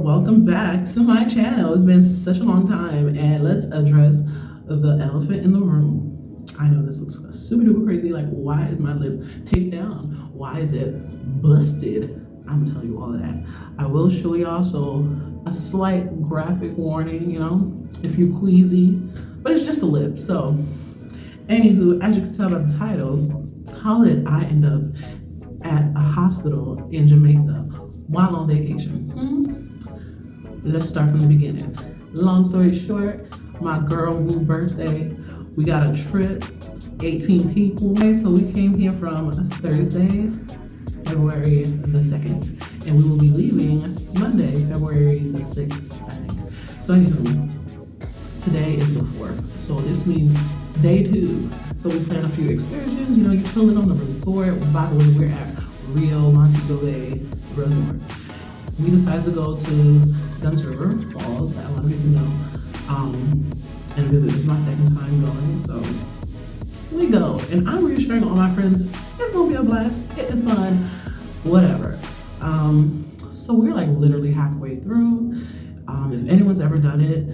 Welcome back to my channel. It's been such a long time, and let's address the elephant in the room. I know this looks super duper crazy. Like, why is my lip taped down? Why is it busted? I'm gonna tell you all of that. I will show y'all, so a slight graphic warning, you know, if you're queasy, but it's just a lip. So, anywho, as you can tell by the title, how did I end up at a hospital in Jamaica while on vacation? Let's start from the beginning. Long story short, my girl Woo birthday, we got a trip, 18 people. So we came here from Thursday, February the 2nd, and we will be leaving Monday, February the 6th, I think. So anywho, today is the 4th. So this means day 2. So we plan a few excursions, you know, you're chilling on the resort. By the way, we're at Rio Montego Bay Resort. We decided to go to Dunn's River Falls, that a lot of people know, and visit. It's my second time going, so we go. And I'm reassuring all my friends, it's gonna be a blast, it is fun, whatever. So we're like literally halfway through. If anyone's ever done it,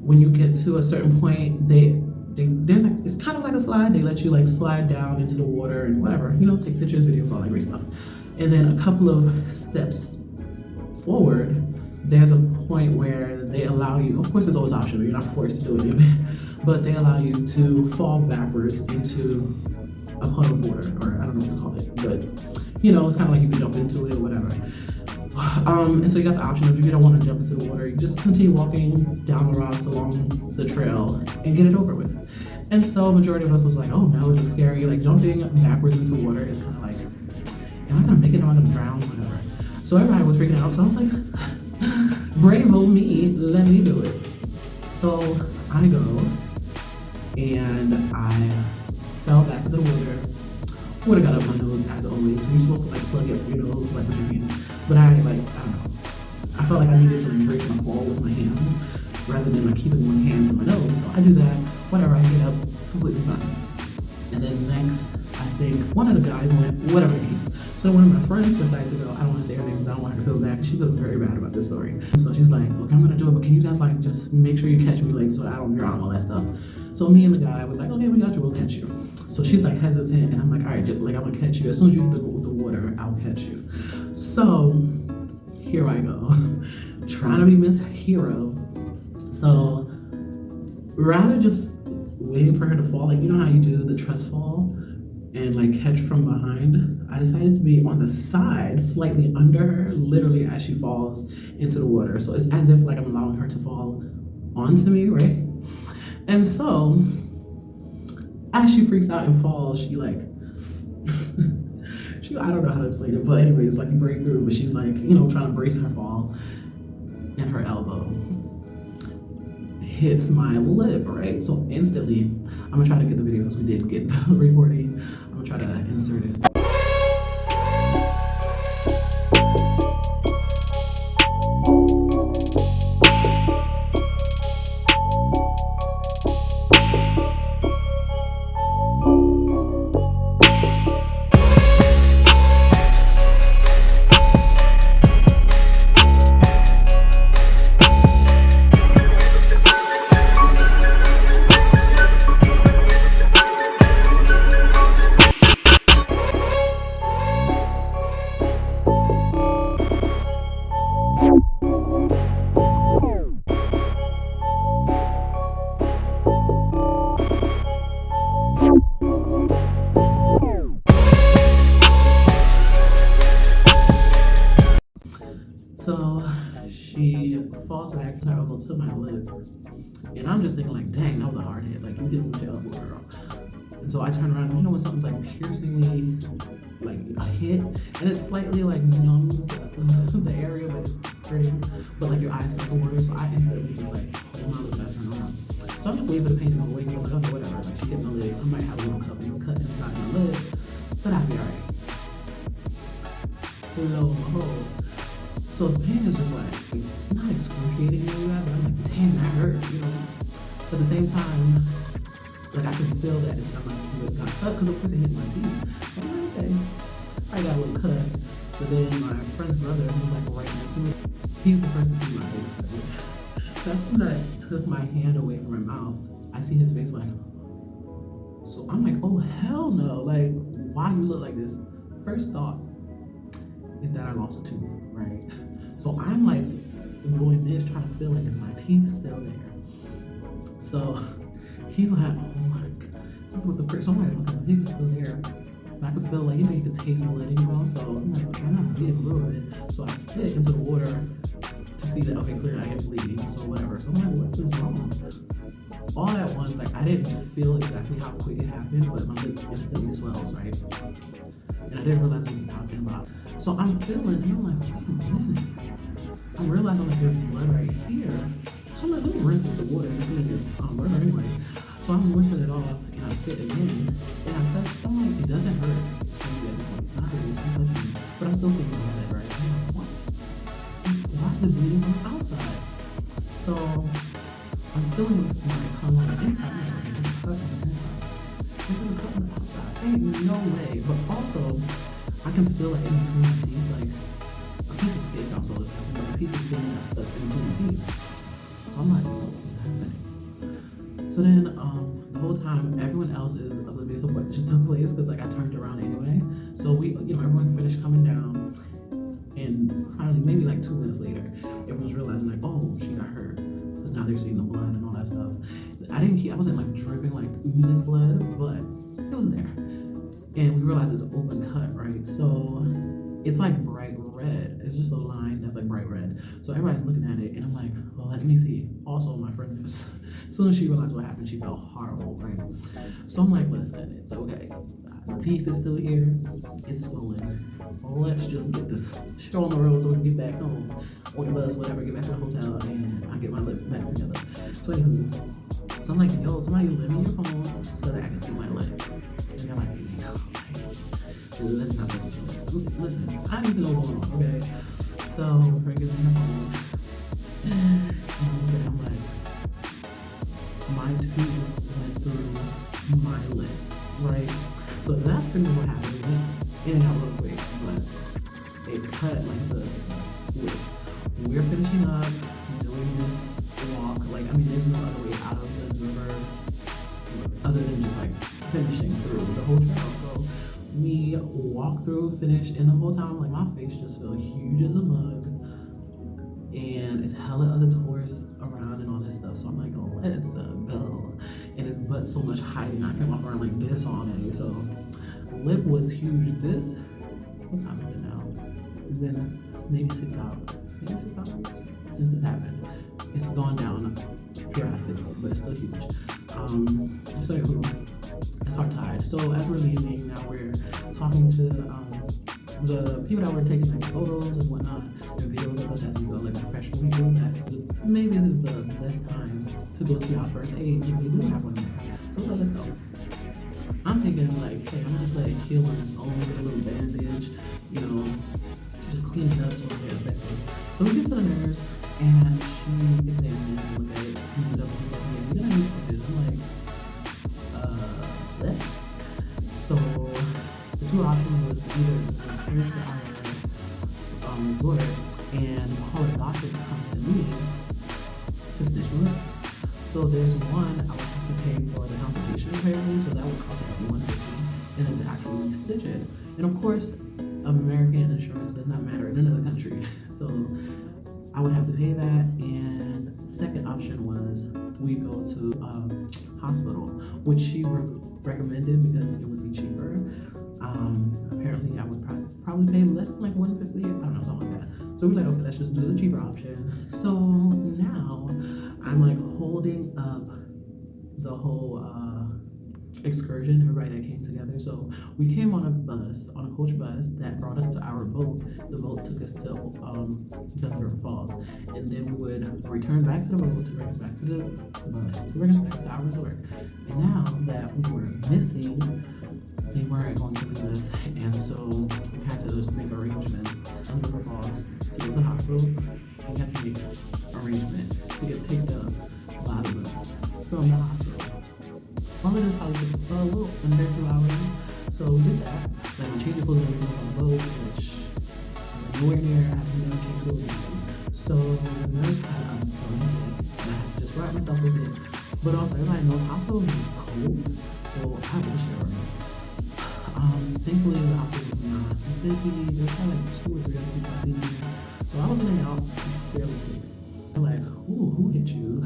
when you get to a certain point, there's like, it's kind of like a slide. They let you like slide down into the water and whatever, you know, take pictures, videos, all that great stuff. And then a couple of steps forward, there's a point where they allow you, of course it's always optional, you're not forced to do it, but they allow you to fall backwards into a puddle of water, or I don't know what to call it, but you know, it's kind of like you can jump into it or whatever. And so you got the option of, if you don't want to jump into the water, you just continue walking down the rocks along the trail and get it over with. And so a majority of us was like, oh no, it's scary, like jumping backwards into water is kind of like, am I gonna make it, am I gonna drown, whatever. So everybody was freaking out, so I was like, brave old me, let me do it. So I go, and I fell back into the water. Would have got up my nose as always. So you're supposed to like plug up your nose like with your hands. But I don't know. I felt like I needed to break my fall with my hands rather than like keeping one hand to my nose. So I do that, whatever, I get up, completely fine. And then next, I think one of the guys went, whatever it is. So one of my friends decided to go. I don't want to say her name because I don't want her to feel bad. She feels very bad about this story. So she's like, okay, I'm gonna do it, but can you guys like just make sure you catch me, like, so I don't drown, all that stuff. So me and the guy was like, okay, we got you, we'll catch you. So she's like hesitant, and I'm like, all right, just like, I'm gonna catch you. As soon as you hit the water, I'll catch you. So here I go, trying to be Miss Hero. So rather just waiting for her to fall, like, you know how you do the trust fall and like catch from behind, I decided to be on the side, slightly under her, literally as she falls into the water. So it's as if like I'm allowing her to fall onto me, right? And so as she freaks out and falls, she like, I don't know how to explain it, but anyways, like you break through, but she's like, you know, trying to brace her fall, and her elbow hits my lip, right? So instantly, I'm gonna try to get the video because we did get the recording. I'm gonna try to insert it. So she falls back, her elbow to my lip, and I'm just thinking like, dang, that was a hard hit. Like, you didn't move your elbow, girl. And so I turn around, you know when something's like piercingly like a hit, and it slightly like numbs the area, but it's hurting. But like your eyes start to water, so I ended up just like holding my lip back around. So I'm just waiting for the pain to go away. I'm like, okay, whatever. Like she hit my leg, I might have a little cut inside my lip, but I'll be alright. Lo and behold, so the pain is just like not excruciating anywhere, but I'm like, damn, that hurt, you know. But at the same time, like I can feel that it's something like got cut because of course it hit my teeth. I'm like, okay, I got a little cut. But then my friend's brother, who was like right next to me, he's the first to see my face. So as soon as I took my hand away from my mouth, I see his face like. So I'm like, oh hell no! Like, why you look like this? First thought is that I lost a tooth, right? So I'm like doing this, trying to feel like if my teeth's still there. So he's like, oh my god, with the first, so I'm like, okay, my teeth is still there. And I could feel like, you know, you could taste blood in your mouth. So I'm like, I'm not bleeding a little bit. So I spit into the water to see that, okay, clearly I am bleeding, so whatever. So I'm like, what is wrong? All at once, like I didn't feel exactly how quick it happened, but my lip instantly swells, right? And I didn't realize what I'm talking about. So I'm feeling, and I'm like, wait a minute. I'm realizing like there's blood right here. So I'm like, let me rinse the water since we just burn anyway. So I'm rinsing it off and I spit again. And I touch, I'm like, it doesn't hurt. It's not hurting, it's not touching me. But I'm still seeing blood, right? I'm like, what? Why is it bleeding from the outside? So I'm feeling my tongue on the inside. I'm like, it's cut on the inside. This is a cut on the outside. Ain't no way. But also, I can feel it in between my teeth, like a piece of skin sounds so disgusting, but a piece of skin that's stuck in between my teeth. So I'm like, what is happening? So then the whole time everyone else is oblivious of what just took place because like I turned around anyway. So we, you know, everyone finished coming down, and finally maybe like 2 minutes later, everyone's realizing like, oh, she got hurt. Because now they're seeing the blood and all that stuff. I wasn't like dripping like oozing blood, but it was there. And we realized it's open cut, right? So it's like bright red. It's just a line that's like bright red. So everybody's looking at it, and I'm like, well, let me see. Also, my friend just, as soon as she realized what happened, she felt horrible, right? So I'm like, listen, it's okay. The teeth is still here. It's swollen. Let's just get this show on the road so we can get back home. Or the bus, whatever, get back to the hotel, and I get my lip back together. So anywho, so I'm like, yo, somebody lend me your phone so that I can see my lip. And I'm like, yo, let's not do it. Listen, I need to know what's going on, okay? So Frank is in her phone. And I'm like, my tooth went through my lip, right? So that's pretty much what happened. It went in and out real quick, but it cut like the switch. We're finishing up doing this walk. Like, I mean, there's no other way out of the river other than just like finishing through the whole trail. So we walked through, finished, and the whole time, like, my face just felt huge as a mug. And it's hella other tourists around and all this stuff. So I'm like, oh, let's go. And it's but so much hiding. I can walk around like this all day. So lip was huge. This, what time is it now? It's been maybe 6 hours. Maybe 6 hours since it's happened. It's gone down drastically, but it's still huge. So it's hard tied. So as we're leaving, now we're talking to the people that were taking like photos and whatnot, and videos of us as we go, like professional people. Maybe this is the best time to go to our first aid if we do have one there. So let's go. I'm thinking like, hey, I'm just like heal on its own with a little bandage, you know, just clean it up so it's very effective. So we get to the nurse and she examines it and look at it, cleans it up, and she's like, yeah, we're gonna need stitches. I'm like, what? So the two options was either experience the resort and call a doctor to come to me to stitch me up. So there's one I would have to pay for the consultation apparently, so that would cost like $150, and then to actually stitch it. And of course, American insurance does not matter in another country, so I would have to pay that. And the second option was we go to a hospital, which she recommended because it would be cheaper. Apparently I would probably pay less than like $150, I don't know, something like that. So we're like, okay, let's just do the cheaper option. So now I'm like holding up the whole excursion, everybody that came together. So we came on a bus, on a coach bus that brought us to our boat. The boat took us to Duns River Falls, and then we would return back to the boat to bring us back to the bus, to bring us back to our resort. And now that we were missing, they weren't going to leave us, and so we had to just make arrangements. Duns River Falls to go to the hospital. We had to make arrangements to get picked up by the bus from the hospital. All of this probably took a little under 2 hours. So we did that. Like we changed the clothes and everything was on the boat, which nowhere near after we changed clothes. So the nurse had a blanket and I had to just wrap myself with it. But also everybody knows hospital is cold, so I was showering. Thankfully the hospital was not busy. There was probably like 2 or 3 other people I seen there. So I was in and out fairly quick. I'm like, ooh, who hit you?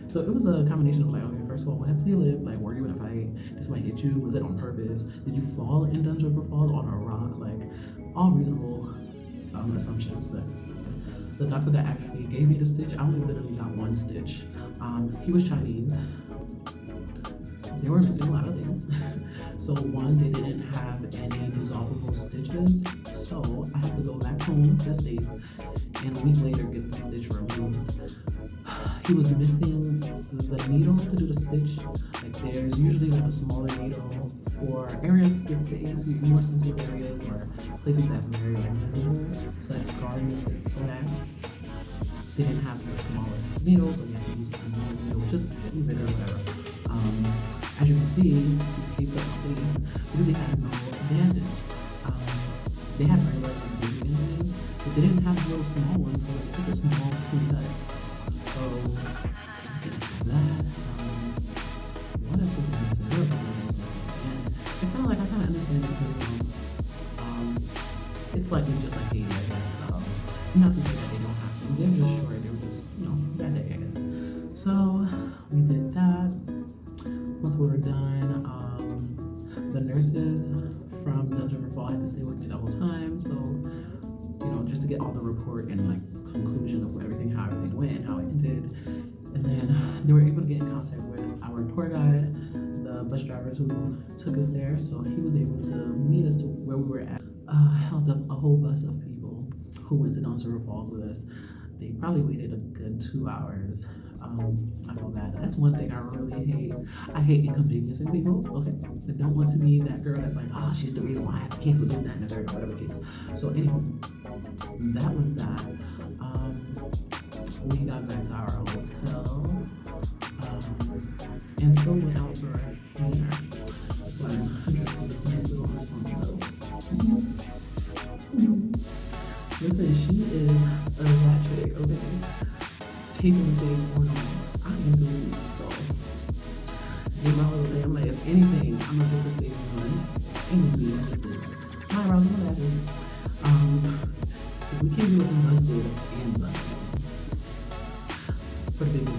So it was a combination of like, okay, first of all, what happened to your lip? Like, were you in a fight? Did somebody hit you? Was it on purpose? Did you fall in Duns River Falls on a rock? Like, all reasonable assumptions. But the doctor that actually gave me the stitch, I only literally got 1 stitch. He was Chinese. They were missing a lot of things. So one, they didn't have any dissolvable stitches. So I had to go back home to the States and a week later get the stitch removed. He was missing the needle to do the stitch. Like there's usually like a smaller needle for areas of your face, more sensitive areas or places that's very like visible. So like scarring is so that they didn't have the smallest needle, so we had to use a normal needle, which is getting bigger or whatever. As you can see, he picked up my face because he had no bandage. They had regular like, baby bandages, but they didn't have a little small one for like just a small clean cut. So that what else was I missing? There were a couple of things missing. And it's kind of like I kind of understand it because it's slightly just like Haiti, I guess. Not to say that they don't have things. They're just short. They were just bad day, I guess. So we did that. Once we were done, the nurses from Duns River Falls had to stay with me the whole time. So just to get all the report and like conclusion of everything, how everything went, how it ended. And then they were able to get in contact with our tour guide, the bus drivers who took us there. So he was able to meet us to where we were at. Held up a whole bus of people who went to Duns River Falls with us. They probably waited a good 2 hours. I feel bad. That's one thing I really hate. I hate inconveniencing people. Okay, I don't want to be that girl that's like, she's the reason why I have to cancel this, that, and the third, whatever case. So anyway, that was that. We got back to our hotel and still went out for dinner. That's why I'm drinking this nice little though. Listen, she is a rat chick, okay? Taking the face on I am doing it, so did my little thing. I'm like, if anything, I'm gonna put this face on and be my eyebrows and my lashes. Because we can't do it in busted and busted. For the big deal.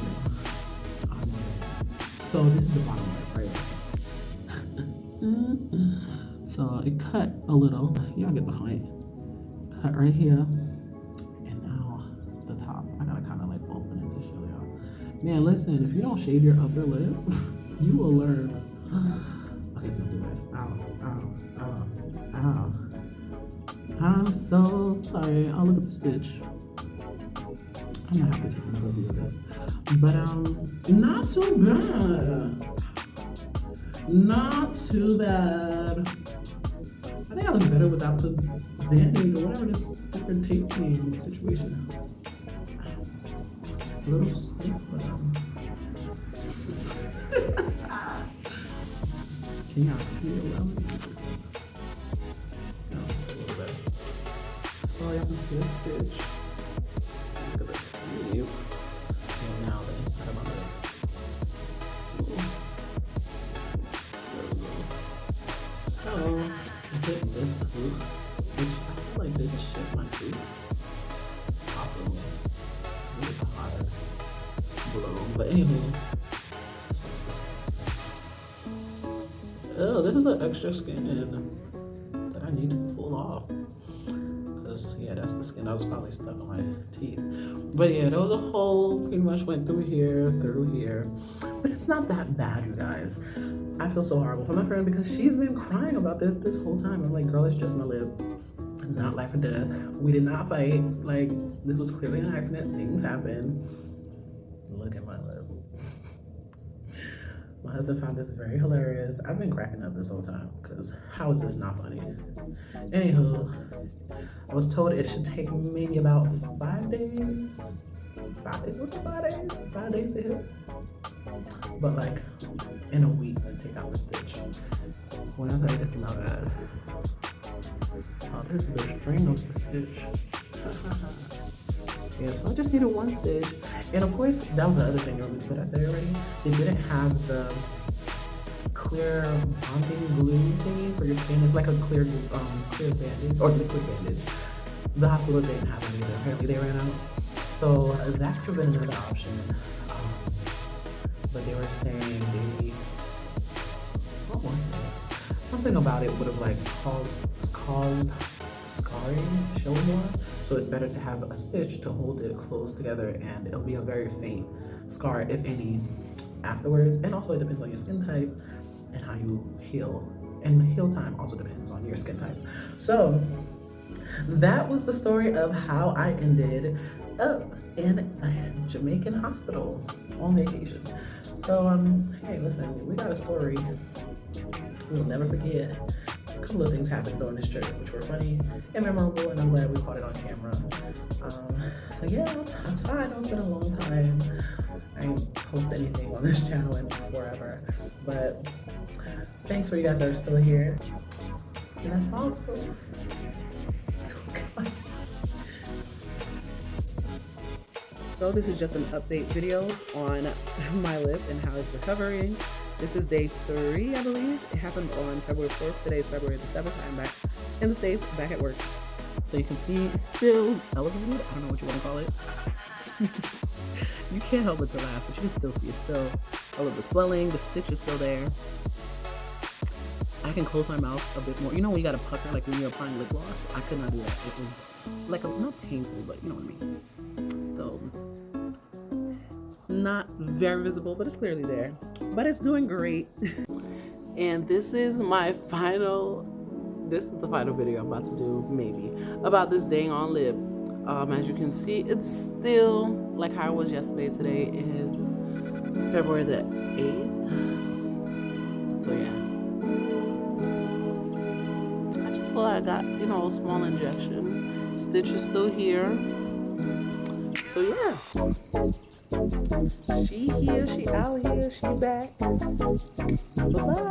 So this is the bottom right? So it cut a little. Y'all get the point. Cut right here. And now the top. I gotta kind of like open it to show y'all. Man, listen, if you don't shave your upper lip, you will learn. Okay, so do it. Ow. I'm so sorry. I'll look at the stitch. I'm gonna have to take another view of this. But not too bad. Not too bad. I think I look better without the band-aid or whatever this different tape chain situation. A little stiff, but can y'all see it around me? No, it's a little better. So y'all can see this stitch. Look at the sleeve. And now the inside of my lip. There we go. So I hit this tooth, which I feel like didn't ship my tooth. Possibly. Really hard blow. But anyway. Oh, this is an extra skin that I need to pull off. just, yeah, that's the skin that was probably stuck on my teeth. But yeah, there was a hole, pretty much went through here, but it's not that bad, you guys. I feel so horrible for my friend because she's been crying about this whole time. I'm like, girl, it's just my lip, not life or death. We did not fight. Like, this was clearly an accident. Things happen. Look at my lip. My husband found this very hilarious. I've been cracking up this whole time because how is this not funny? Anywho, I was told it should take maybe about 5 days. 5 days? Was it 5 days? 5 days to heal. But like in a week to take out the stitch. When I tell you it's not bad. Oh, there's the string of the stitch. Yeah, so I just needed 1 stitch. And of course, that was the other thing. Did I say already? They didn't have the clear bonding glue thingy for your skin. It's like a clear bandage or liquid bandage. The hospital didn't have it either. Apparently they ran out. So that could have been another option. But they were saying what was it? Something about it would have like caused scarring to show more. So it's better to have a stitch to hold it close together, and it'll be a very faint scar, if any, afterwards. And also it depends on your skin type and how you heal. And the heal time also depends on your skin type. So that was the story of how I ended up in a Jamaican hospital on vacation. So hey, listen, we got a story we'll never forget. A couple of things happened during this trip which were funny and memorable, and I'm glad we caught it on camera. So yeah, I'm tired. It's been a long time. I ain't posted anything on this channel in forever, but thanks for you guys that are still here. And that's all, folks. So this is just an update video on my lip and how it's recovering. This is day 3, I believe. It happened on February 4th. Today is February the 7th. I'm back in the States, back at work. So you can see it's still elevated. I don't know what you want to call it. You can't help but to laugh, but you can still see it's still a little bit swelling. The stitch is still there. I can close my mouth a bit more. You know when you got a pucker, like when you're applying lip gloss? I could not do that. It was like not painful, but you know what I mean. So it's not very visible, but it's clearly there. But it's doing great. And this is the final video I'm about to do, maybe, about this dang on lip. As you can see, it's still like how it was yesterday. Today is February the 8th. So yeah. I just feel like I got, a small injection. Stitch is still here. So yeah. She here, she out here, she back. Bye-bye.